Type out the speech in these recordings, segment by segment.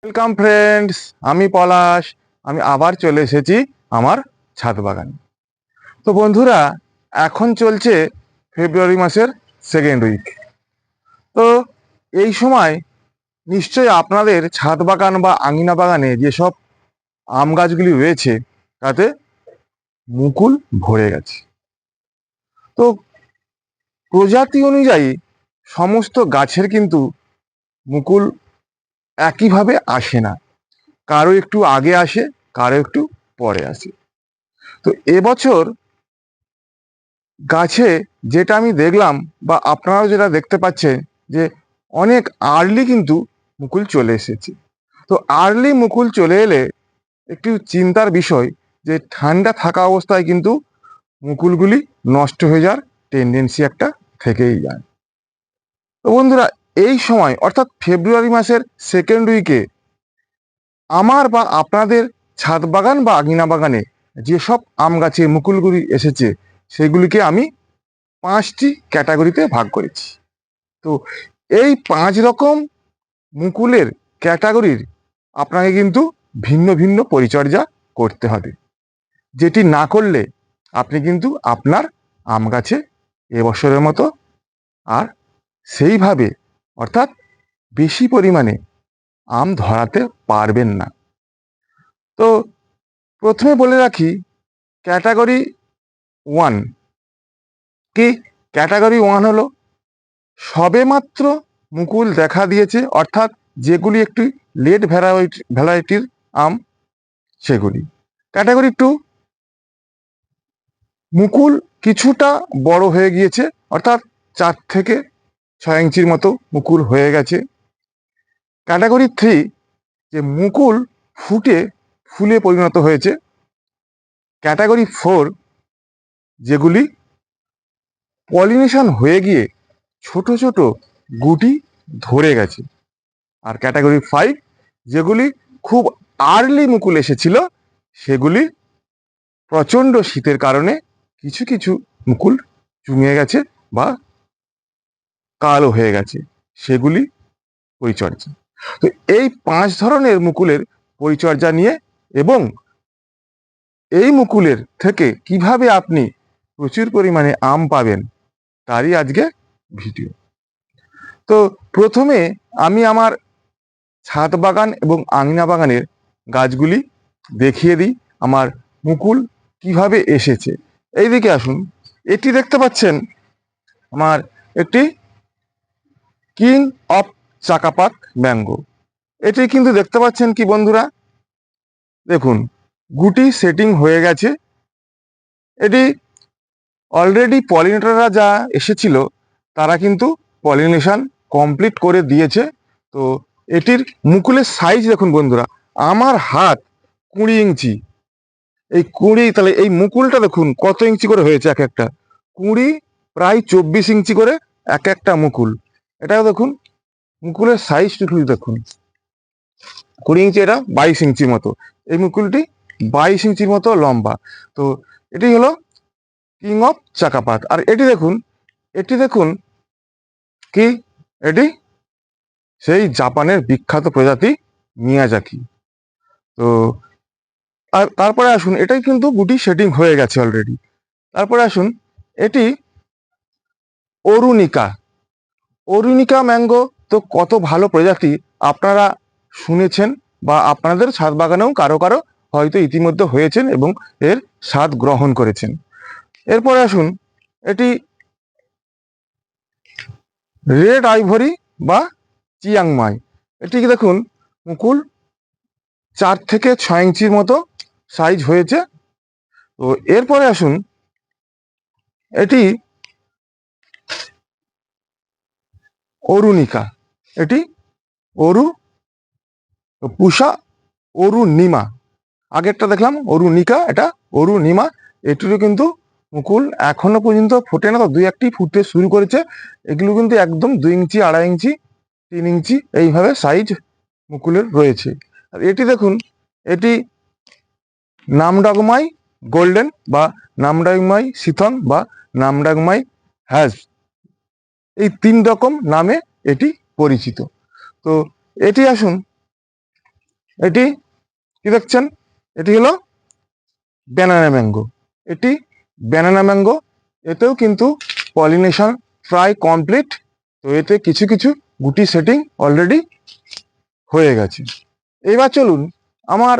Welcome friends, আমি পলাশ। আমি আবার চলে এসেছি আমার ছাদ বাগানে। তো বন্ধুরা, এখন চলছে ফেব্রুয়ারি মাসের সেকেন্ড উইক। তো এই সময় নিশ্চয়ই আপনাদের ছাদ বাগান বা আঙিনা বাগানে যেসব আম গাছগুলি রয়েছে তাতে মুকুল ভরে গেছে। তো প্রজাতি অনুযায়ী সমস্ত গাছের কিন্তু মুকুল একইভাবে আসে না, কারো একটু আগে আসে, কারো একটু পরে আসে। তো এবছর গাছে যেটা আমি দেখলাম বা আপনারাও যেটা দেখতে পাচ্ছেন যে অনেক আর্লি কিন্তু মুকুল চলে এসেছে। তো আর্লি মুকুল চলে এলে একটু চিন্তার বিষয় যে ঠান্ডা থাকা অবস্থায় কিন্তু মুকুলগুলি নষ্ট হয়ে যাওয়ার টেন্ডেন্সি একটা থেকেই যায়। তো বন্ধুরা, এই সময় অর্থাৎ ফেব্রুয়ারি মাসের সেকেন্ড উইকে আমার বা আপনাদের ছাদ বাগান বা আঙিনা বাগানে যেসব আম গাছে মুকুলগুলি এসেছে সেগুলিকে আমি 5টি ক্যাটাগরিতে ভাগ করেছি। তো এই 5 রকম মুকুলের ক্যাটাগরির আপনাকে কিন্তু ভিন্ন ভিন্ন পরিচর্যা করতে হবে, যেটি না করলে আপনি কিন্তু আপনার আম গাছে এবছরের মতো আর সেইভাবে অর্থাৎ বেশি পরিমাণে আম ধরাতে পারবেন না। তো প্রথমে বলে রাখি, ক্যাটাগরি 1 কি? ক্যাটাগরি 1 হলো সবেমাত্র মুকুল দেখা দিয়েছে, অর্থাৎ যেগুলি একটি লেট ভ্যারাইটির আম সেগুলি। ক্যাটাগরি 2, মুকুল কিছুটা বড় হয়ে গিয়েছে, অর্থাৎ 4 থেকে 6 ইঞ্চির মতো মুকুল হয়ে গেছে। ক্যাটাগরি 3, যে মুকুল ফুটে ফুলে পরিণত হয়েছে। ক্যাটাগরি 4, যেগুলি পলিনেশন হয়ে গিয়ে ছোট ছোট গুটি ধরে গেছে। আর ক্যাটাগরি 5, যেগুলি খুব আর্লি মুকুল এসেছিল, সেগুলি প্রচণ্ড শীতের কারণে কিছু কিছু মুকুল চুমিয়ে গেছে বা কালো হয়ে গেছে, সেগুলি পরিচর্যা। তো এই 5 ধরনের মুকুলের পরিচর্যা নিয়ে এবং এই মুকুলের থেকে কিভাবে আপনি প্রচুর পরিমাণে আম পাবেন তারই আজকে ভিডিও। তো প্রথমে আমি আমার ছাদ বাগান এবং আঙিনা বাগানের গাছগুলি দেখিয়ে দিই আমার মুকুল কিভাবে এসেছে। এইদিকে আসুন, এটি দেখতে পাচ্ছেন আমার একটি কিং অফ চাকাপাত ম্যাঙ্গো। এটি কিন্তু দেখতে পাচ্ছেন কি বন্ধুরা, দেখুন গুটি সেটিং হয়ে গেছে। এটি অলরেডি পলিনেটররা যা এসেছিল তারা কিন্তু পলিনেশন কমপ্লিট করে দিয়েছে। তো এটির মুকুলের সাইজ দেখুন বন্ধুরা, আমার হাত 20 ইঞ্চি। এই 20, তাহলে এই মুকুলটা দেখুন কত ইঞ্চি করে হয়েছে, এক একটা 20, প্রায় 24 ইঞ্চি করে এক একটা মুকুল। এটাও দেখুন মুকুলের সাইজটুকু দেখুন, 20 ইঞ্চি, এটা 22 ইঞ্চির মতো। এই মুকুলটি 22 ইঞ্চির মতো লম্বা। তো এটি হলো কিং অফ চাকাপাত। আর এটি দেখুন, এটি দেখুন কি, এটি সেই জাপানের বিখ্যাত প্রজাতি মিয়াজাকি। তো আর তারপরে আসুন, এটাই কিন্তু গুটি সেটিং হয়ে গেছে অলরেডি। তারপরে আসুন, এটি অরুণিকা। অরুণিকা ম্যাঙ্গো তো কত ভালো প্রজাতি আপনারা শুনেছেন বা আপনাদের ছাদ বাগানেও কারো কারো হয়তো ইতিমধ্যে হয়েছেন এবং এর স্বাদ গ্রহণ করেছেন। এরপরে আসুন, এটি রেড আইভরি বা চিয়াংমাই। এটি দেখুন মুকুল 4 থেকে 6 ইঞ্চির মতো সাইজ হয়েছে। তো এরপরে আসুন, এটি অরুণিকা। এটি অরু পুষা অরুণিমা। আগেরটা দেখলাম অরুণিকা, এটা অরুণিমা। এটিরও কিন্তু মুকুল এখনো পর্যন্ত ফোটে না, তো 2-1টি ফুটতে শুরু করেছে। এগুলো কিন্তু একদম 2 ইঞ্চি, 2.5 ইঞ্চি, 3 ইঞ্চি এইভাবে সাইজ মুকুলের রয়েছে। আর এটি দেখুন, এটি নামডাকমাই গোল্ডেন বা নামডাকমাই সিথন বা নামডাকমাই হ্যাজ, এই 3 রকম নামে এটি পরিচিত। তো এটি আসুন, এটি কি দেখছেন, এটি হলো ব্যানানা ম্যাঙ্গো। এটি ব্যানানা ম্যাঙ্গো, এতেও কিন্তু পলিনেশন প্রায় কমপ্লিট। তো এতে কিছু কিছু গুটি সেটিং অলরেডি হয়ে গেছে। এবার চলুন আমার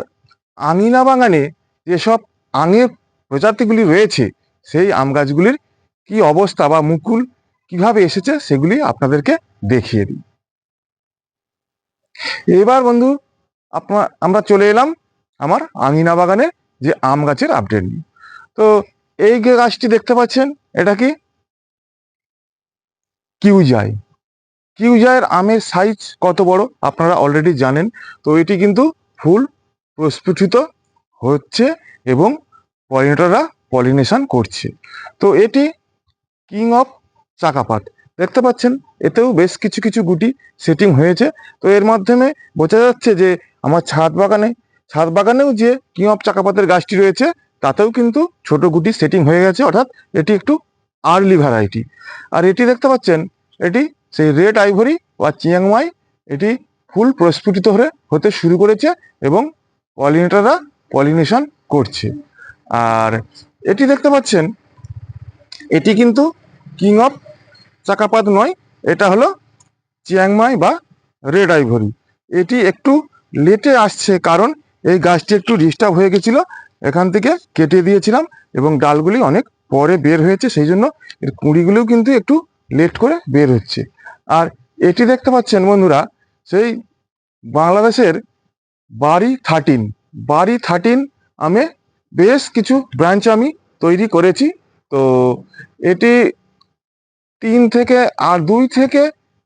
আঙিনা বাগানে যেসব আঙের প্রজাতিগুলি রয়েছে সেই আম গাছগুলির কি অবস্থা বা মুকুল কিভাবে এসেছে সেগুলি আপনাদেরকে দেখিয়ে দিই। এবার বন্ধু আমরা চলে এলাম আমার আঙিনা বাগানে যে আম গাছের আপডেট নিয়ে। তো এই যে গাছটি দেখতে পাচ্ছেন, এটা কি কিউজাই। কিউজাইয়ের আমের সাইজ কত বড় আপনারা অলরেডি জানেন। তো এটি কিন্তু ফুল প্রস্ফুটিত হচ্ছে এবং পলিনেটররা পলিনেশন করছে। তো এটি কিং অফ চাকাপাত দেখতে পাচ্ছেন, এতেও বেশ কিছু কিছু গুটি সেটিং হয়েছে। তো এর মাধ্যমে বোঝা যাচ্ছে যে আমার ছাদ বাগানেও যে কিং অফ চাকাপাতের গাছটি রয়েছে তাতেও কিন্তু ছোট গুটি সেটিং হয়ে গেছে, অর্থাৎ এটি একটু আর্লি ভ্যারাইটি। আর এটি দেখতে পাচ্ছেন, এটি সেই রেড আইভরি বা চিয়াংমাই, এটি ফুল প্রস্ফুটিত হতে শুরু করেছে এবং পলিনেটররা পলিনেশন করছে। আর এটি দেখতে পাচ্ছেন, এটি কিন্তু কিং অফ চাকাপাত নয়, এটা হলো চিয়াংমাই বা রেড আইভরি। এটি একটু লেটে আসছে কারণ এই গাছটি একটু ডিস্টার্ব হয়ে গেছিল, এখান থেকে কেটে দিয়েছিলাম এবং ডালগুলি অনেক পরে বের হয়েছে, সেই জন্য এর কুঁড়িগুলিও কিন্তু একটু লেট করে বের হচ্ছে। আর এটি দেখতে পাচ্ছেন বন্ধুরা, সেই বাংলাদেশের বাড়ি 13 আমে বেশ কিছু ব্রাঞ্চ আমি তৈরি করেছি। তো এটি 2 থেকে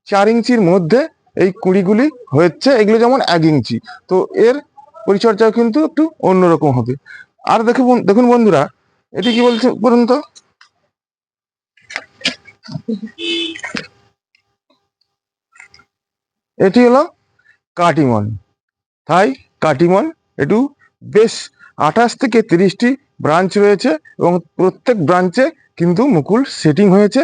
4 ইঞ্চির মধ্যে এই কুঁড়িগুলি হচ্ছে, এগুলো যেমন 1 ইঞ্চি। তো এর পরিচর্যা কিন্তু একটু অন্যরকম হবে। আর দেখুন বন্ধুরা, এটি কি বলছে বলুন তো, এটি হলো কাটিমন, থাই কাটিমন। একটু বেশ 28 থেকে 30টি ব্রাঞ্চ রয়েছে এবং প্রত্যেক ব্রাঞ্চে কিন্তু মুকুল সেটিং হয়েছে।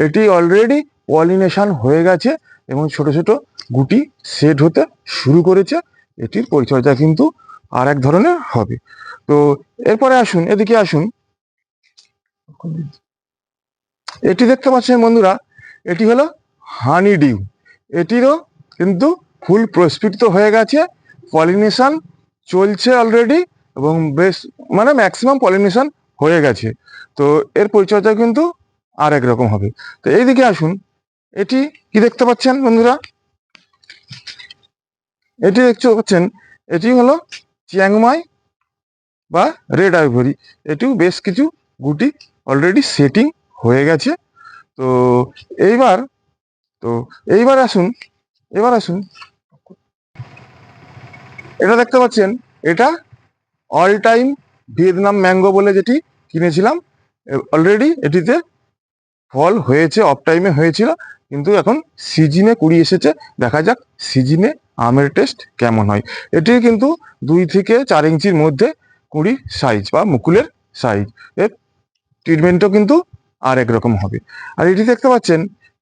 এটি অলরেডি পলিনেশন হয়ে গেছে এবং ছোট ছোট গুটি সেট হতে শুরু করেছে। এটির পরিচর্যা কিন্তু আর এক ধরনের হবে। তো এরপরে আসুন, এদিকে আসুন, এটি দেখতে পাচ্ছেন বন্ধুরা, এটি হলো হানি ডিউ। এটিরও কিন্তু ফুল প্রস্ফুটিত হয়ে গেছে, পলিনেশন চলছে অলরেডি এবং বেশ মানে ম্যাক্সিমাম পলিনেশন হয়ে গেছে। তো এর পরিচর্যা কিন্তু আর এক রকম হবে। তো এইদিকে আসুন, এটি কি দেখতে পাচ্ছেন বন্ধুরা, এটি দেখতে পাচ্ছেন, এটি হলো চিয়াংমাই বা রেড আইভরি। এটিও বেশ কিছু গুটি অলরেডি সেটিং হয়ে গেছে। তো এইবার তো এইবার আসুন, এটা দেখতে পাচ্ছেন, এটা অল টাইম ভিয়েতনাম ম্যাঙ্গো বলে যেটি কিনেছিলাম, অলরেডি এটিতে ফল হয়েছে, অফ টাইমে হয়েছিল, কিন্তু এখন সিজনে কুড়ি এসেছে। দেখা যাক সিজনে আমের টেস্ট কেমন হয়। এটি কিন্তু 2 থেকে 4 ইঞ্চির মধ্যে কুড়ি সাইজ বা মুকুলের সাইজ। এর ট্রিটমেন্টও কিন্তু আর একরকম হবে। আর এটি দেখতে পাচ্ছেন,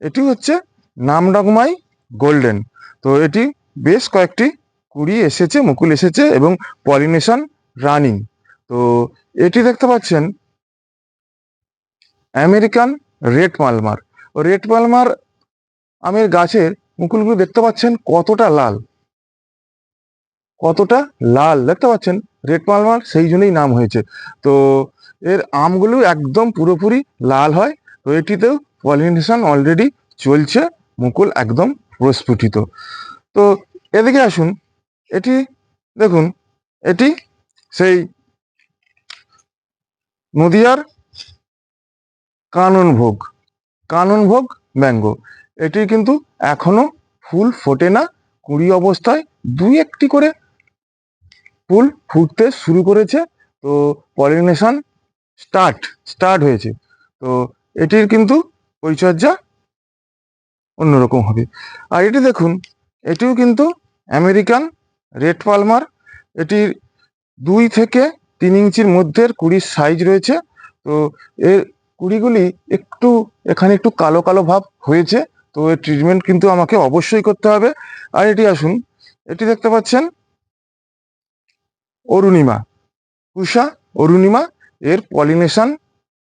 এটি হচ্ছে নামডকমাই গোল্ডেন। তো এটি বেশ কয়েকটি কুড়ি এসেছে, মুকুল এসেছে এবং পলিনেশন রানিং। তো এটি দেখতে পাচ্ছেন আমেরিকান রেড মালমার। ও রেড মালমার আমের গাছের মুকুলগুলো দেখতে পাচ্ছেন কতটা লাল দেখতে পাচ্ছেন, রেড মালমার সেই জন্যই নাম হয়েছে। তো এর আমগুলো একদম পুরোপুরি লাল হয়। তো এটিতেও পলিনেশন অলরেডি চলছে, মুকুল একদম প্রস্ফুটিত। তো এদিকে আসুন, এটি দেখুন, এটি সেই নদিয়ার কাননভোগ কাননভোগ ম্যাঙ্গো। এটি কিন্তু এখনো ফুল ফোটে না, কুড়ি অবস্থায় 2-1টি করে ফুল ফুটতে শুরু করেছে। তো পলিনেশন স্টার্ট হয়েছে। তো এটির কিন্তু পরিচর্যা অন্যরকম হবে। আর এটি দেখুন, এটিও কিন্তু আমেরিকান রেড পালমার। এটির 2 থেকে 3 ইঞ্চির মধ্যে কুড়ির সাইজ রয়েছে। তো এর কুড়িগুলি এখানে একটু কালো কালো ভাব হয়েছে। তো এর ট্রিটমেন্ট কিন্তু আমাকে অবশ্যই করতে হবে। আর এটি আসুন, এটি দেখতে পাচ্ছেন, অরুণিমা, পুষা অরুণিমা এর পলিনেশন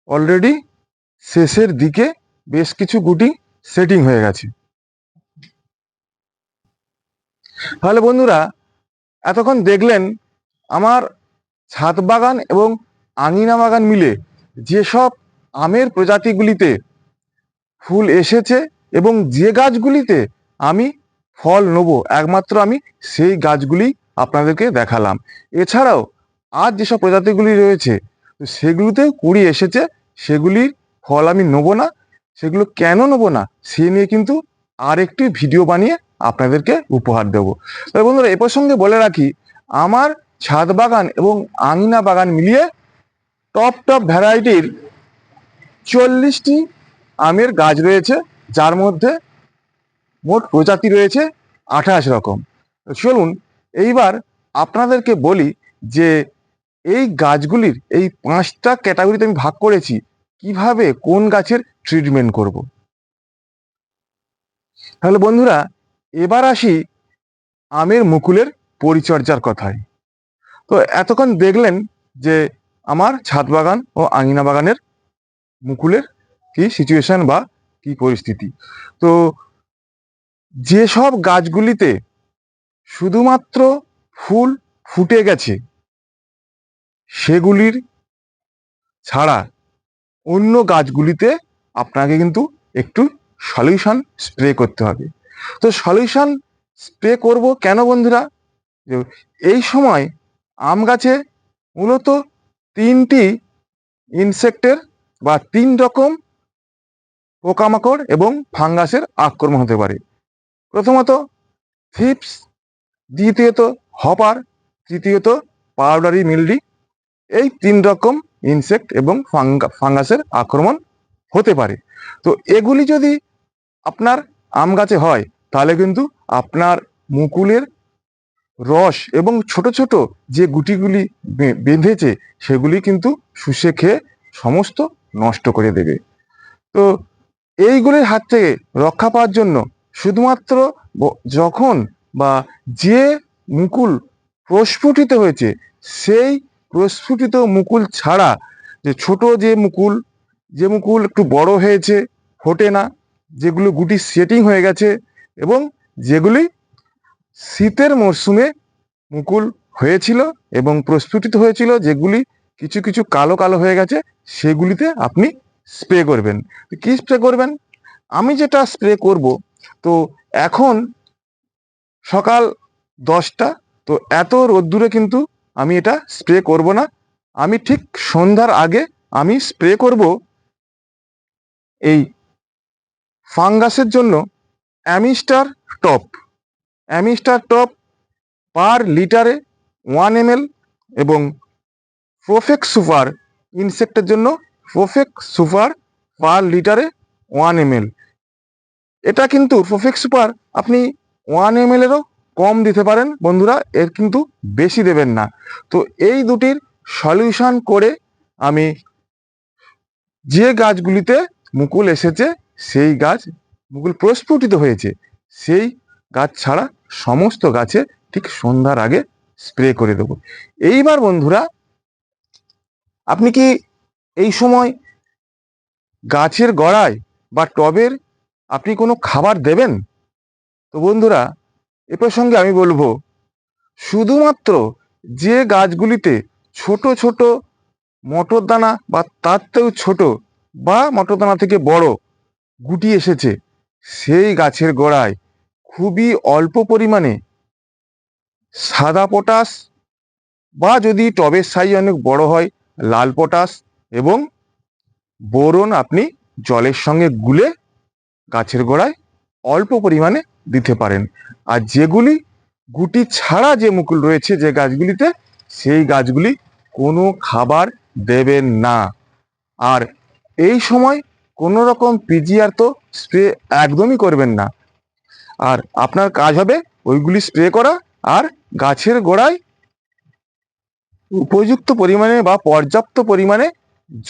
অলরেডি শেষের দিকে, বেশ কিছু গুটি সেটিং হয়ে গেছে। তাহলে বন্ধুরা, এতক্ষণ দেখলেন আমার ছাদ বাগান এবং আঙিনা বাগান মিলে যেসব আমের প্রজাতিগুলিতে ফুল এসেছে এবং যে গাছগুলিতে আমি ফল নেব, একমাত্র আমি সেই গাছগুলি আপনাদেরকে দেখালাম। এছাড়াও আর যেসব প্রজাতিগুলি রয়েছে সেগুলোতেও কুড়ি এসেছে, সেগুলির ফল আমি নেব না। সেগুলো কেন নেব না সে নিয়ে কিন্তু আর একটি ভিডিও বানিয়ে আপনাদেরকে উপহার দেব। তবে বন্ধুরা, এ প্রসঙ্গে বলে রাখি, আমার ছাদ বাগান এবং আঙিনা বাগান মিলিয়ে টপ টপ ভ্যারাইটির 40টি আমের গাছ রয়েছে, যার মধ্যে মোট প্রজাতি রয়েছে 28 রকম। চলুন এইবার আপনাদেরকে বলি যে এই গাছগুলির এই 5টা ক্যাটাগরিতে আমি ভাগ করেছি, কিভাবে কোন গাছের ট্রিটমেন্ট করব। তাহলে বন্ধুরা, এবার আসি আমের মুকুলের পরিচর্যার কথায়। তো এতক্ষণ দেখলেন যে আমার ছাদ বাগান ও আঙিনা বাগানের মুকুলের কি সিচুয়েশন বা কি পরিস্থিতি। তো যেসব গাছগুলিতে শুধুমাত্র ফুল ফুটে গেছে সেগুলির ছাড়া অন্য গাছগুলিতে আপনাকে কিন্তু একটু সলিউশন স্প্রে করতে হবে। তো সলিউশন স্প্রে করব কেন বন্ধুরা? যে এই সময় আম গাছে মূলত 3টি ইনসেক্টের বা 3 রকম পোকামাকড় এবং ফাঙ্গাসের আক্রমণ হতে পারে। প্রথমত থিপস, দ্বিতীয়ত হপার, তৃতীয়ত পাউডারি মিলডি। এই 3 রকম ইনসেক্ট এবং ফাঙ্গাসের আক্রমণ হতে পারে। তো এগুলি যদি আপনার আম গাছে হয় তাহলে কিন্তু আপনার মুকুলের রস এবং ছোট ছোট যে গুটিগুলি বেঁধেছে সেগুলি কিন্তু শুষে খেয়ে সমস্ত নষ্ট করে দেবে। তো এইগুলির হাত থেকে রক্ষা পাওয়ার জন্য শুধুমাত্র যখন বা যে মুকুল প্রস্ফুটিত হয়েছে সেই প্রস্ফুটিত মুকুল ছাড়া যে ছোট যে মুকুল একটু বড় হয়েছে, ফোটে না, যেগুলো গুটি সেটিং হয়ে গেছে এবং যেগুলি শীতের মরশুমে মুকুল হয়েছিল এবং প্রস্ফুটিত হয়েছিল, যেগুলি কিছু কিছু কালো কালো হয়ে গেছে, সেগুলিতে আপনি স্প্রে করবেন। কি স্প্রে করবেন? আমি যেটা স্প্রে করব, তো এখন সকাল 10টা, তো এত রোদ্দুরে কিন্তু আমি এটা স্প্রে করব না। আমি ঠিক সন্ধ্যার আগে আমি স্প্রে করব এই ফাঙ্গাসের জন্য অ্যামিস্টার টপ পার লিটারে 1 ml এবং প্রোফেক্স সুপার ইনসেক্টের জন্য প্রোফেক্স সুপার পার লিটারে 1 ml। এটা কিন্তু প্রোফেক্স সুপার আপনি 1 ml এরও কম দিতে পারেন বন্ধুরা, এর কিন্তু বেশি দেবেন না। তো এই দুটির সলিউশন করে আমি যে গাছগুলিতে মুকুল এসেছে, সেই গাছ মুকুল প্রস্ফুটিত হয়েছে, সেই গাছ ছাড়া সমস্ত গাছে ঠিক সন্ধ্যার আগে স্প্রে করে দেবো। এইবার বন্ধুরা, আপনি কি এই সময় গাছের গোড়ায় বা টবের আপনি কোনো খাবার দেবেন? তো বন্ধুরা, এ প্রসঙ্গে আমি বলবো, শুধুমাত্র যে গাছগুলিতে ছোট ছোট মটর দানা বা তার থেকেও ছোট বা মটর দানা থেকে বড় গুটি এসেছে, সেই গাছের গোড়ায় খুবই অল্প পরিমাণে সাদা পটাশ, বা যদি টবের সাইজ অনেক বড় হয় লাল পটাশ এবং বোরন আপনি জলের সঙ্গে গুলে গাছের গোড়ায় অল্প পরিমাণে দিতে পারেন। আর যেগুলি গুটি ছাড়া যে মুকুল রয়েছে যে গাছগুলিতে, সেই গাছগুলি কোনো খাবার দেবেন না। আর এই সময় কোনো রকম পিজিআর তো স্প্রে একদমই করবেন না। আর আপনার কাজ হবে ওইগুলি স্প্রে করা আর গাছের গোড়ায় উপযুক্ত পরিমাণে বা পর্যাপ্ত পরিমাণে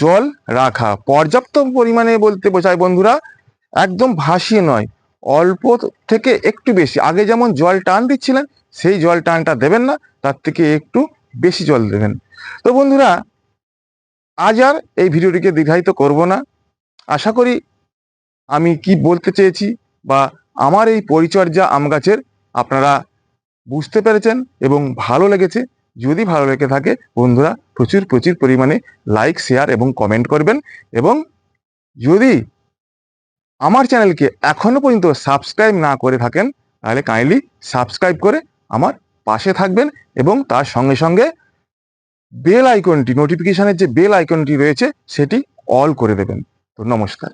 জল রাখা। পর্যাপ্ত পরিমাণে বলতে বোঝায় বন্ধুরা, একদম ভাসিয়ে নয়, অল্প থেকে একটু বেশি। আগে যেমন জল টান দিচ্ছিলেন সেই জল টানটা দেবেন না, তার থেকে একটু বেশি জল দেবেন। তো বন্ধুরা, আজ আর এই ভিডিওটিকে দীর্ঘায়িত করব না। আশা করি আমি কি বলতে চেয়েছি বা আমার এই পরিচর্যা আম গাছের আপনারা বুঝতে পেরেছেন এবং ভালো লেগেছে। যদি ভালো লেগে থাকে বন্ধুরা, প্রচুর প্রচুর পরিমাণে লাইক, শেয়ার এবং কমেন্ট করবেন। এবং যদি আমার চ্যানেলকে এখনো পর্যন্ত সাবস্ক্রাইব না করে থাকেন, তাহলে কাইন্ডলি সাবস্ক্রাইব করে আমার পাশে থাকবেন এবং তার সঙ্গে সঙ্গে বেল আইকনটি, নোটিফিকেশনের যে বেল আইকনটি রয়েছে সেটি অল করে দেবেন। তো নমস্কার।